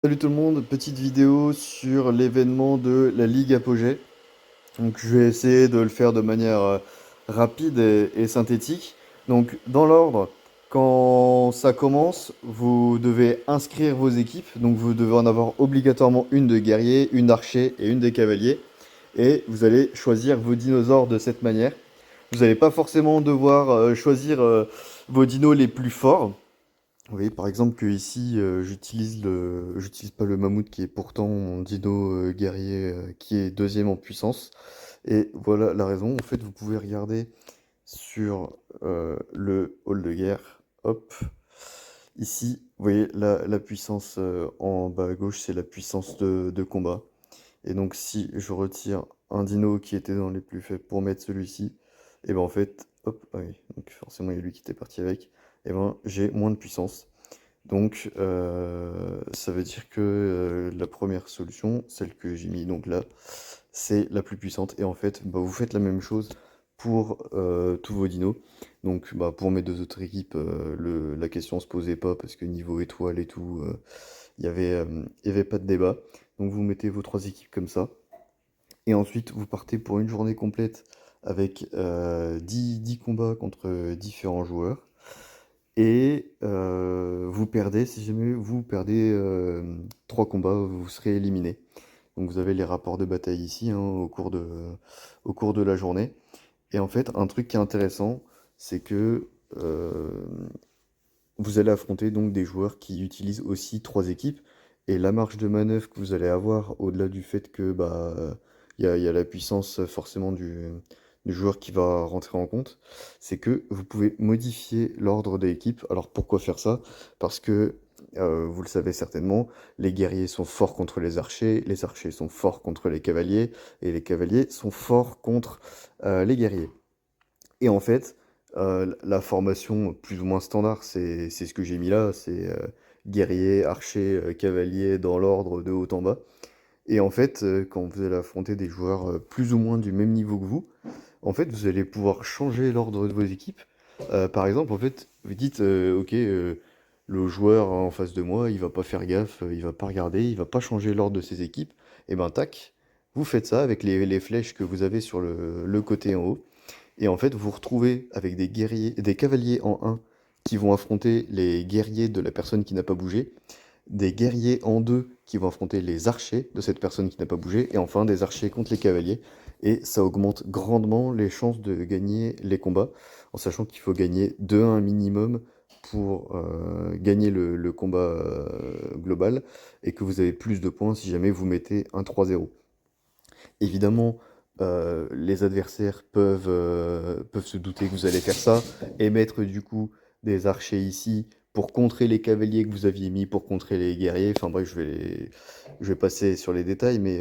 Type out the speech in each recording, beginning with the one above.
Salut tout le monde, petite vidéo sur l'événement de la Ligue Apogée. Donc je vais essayer de le faire de manière rapide et synthétique. Donc dans l'ordre, quand ça commence, vous devez inscrire vos équipes. Donc vous devez en avoir obligatoirement une de guerrier, une d'archer et une de cavalier. Et vous allez choisir vos dinosaures de cette manière. Vous n'allez pas forcément devoir choisir vos dinos les plus forts. Vous voyez par exemple que ici j'utilise pas le mammouth qui est pourtant mon dino guerrier qui est deuxième en puissance. Et voilà la raison. En fait, vous pouvez regarder sur le hall de guerre. Hop. Ici, vous voyez la puissance en bas à gauche, c'est la puissance de combat. Et donc si je retire un dino qui était dans les plus faibles pour mettre celui-ci, et ben en fait, hop, ah oui, donc forcément il y a lui qui était parti avec, et ben j'ai moins de puissance. Donc, ça veut dire que la première solution, celle que j'ai mis donc là, c'est la plus puissante. Et en fait, bah, vous faites la même chose pour tous vos dinos. Donc, bah, pour mes deux autres équipes, la question se posait pas parce que niveau étoile et tout, il y avait pas de débat. Donc, vous mettez vos trois équipes comme ça. Et ensuite, vous partez pour une journée complète avec 10 combats contre différents joueurs. Et vous perdez, si jamais vous perdez 3 combats, vous serez éliminé. Donc vous avez les rapports de bataille ici hein, au cours de la journée. Et en fait, un truc qui est intéressant, c'est que vous allez affronter donc des joueurs qui utilisent aussi 3 équipes. Et la marge de manœuvre que vous allez avoir, au-delà du fait que bah il y a la puissance forcément du joueur qui va rentrer en compte, c'est que vous pouvez modifier l'ordre de l'équipe. Alors pourquoi faire ça? Parce que vous le savez certainement, les guerriers sont forts contre les archers sont forts contre et les cavaliers sont forts contre les guerriers. Et en fait, la formation plus ou moins standard, c'est ce que j'ai mis là, c'est guerrier, archer, cavalier dans l'ordre de haut en bas. Et en fait, quand vous allez affronter des joueurs plus ou moins du même niveau que vous, en fait, vous allez pouvoir changer l'ordre de vos équipes. Par exemple, en fait, vous dites, ok, le joueur en face de moi, il va pas faire gaffe, il va pas regarder, il va pas changer l'ordre de ses équipes. Et ben tac, vous faites ça avec les flèches que vous avez sur le côté en haut. Et en fait, vous vous retrouvez avec des guerriers, des cavaliers en 1 qui vont affronter les guerriers de la personne qui n'a pas bougé, des guerriers en 2 qui vont affronter les archers de cette personne qui n'a pas bougé, et enfin des archers contre les cavaliers. Et ça augmente grandement les chances de gagner les combats, en sachant qu'il faut gagner 2-1 minimum pour gagner le combat global, et que vous avez plus de points si jamais vous mettez un 3-0. Évidemment, les adversaires peuvent se douter que vous allez faire ça et mettre du coup des archers ici pour contrer les cavaliers que vous aviez mis pour contrer les guerriers. Enfin bref, je vais passer sur les détails, mais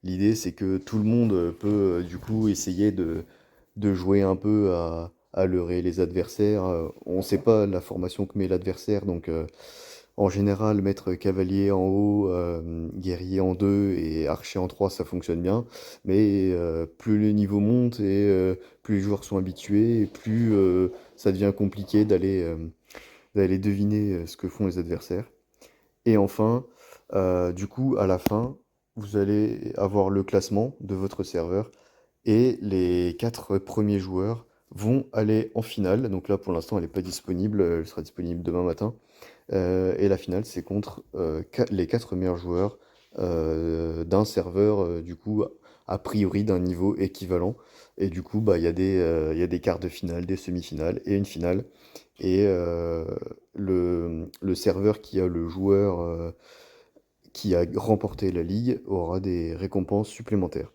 l'idée c'est que tout le monde peut du coup essayer de jouer un peu à leurrer les adversaires. On ne sait pas la formation que met l'adversaire, donc en général, mettre cavalier en haut, guerrier en 2 et archer en 3, ça fonctionne bien. Mais plus le niveau monte et plus les joueurs sont habitués, et plus ça devient compliqué d'aller deviner ce que font les adversaires. Et enfin, du coup, à la fin, vous allez avoir le classement de votre serveur et les 4 premiers joueurs vont aller en finale. Donc là, pour l'instant, elle n'est pas disponible, elle sera disponible demain matin. Et la finale, c'est contre les 4 meilleurs joueurs d'un serveur, du coup, a priori d'un niveau équivalent. Et du coup, bah, il y a des quarts de finale, des semi-finales et une finale. Et le serveur qui a le joueur qui a remporté la ligue aura des récompenses supplémentaires.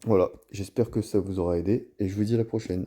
Voilà, j'espère que ça vous aura aidé et je vous dis à la prochaine.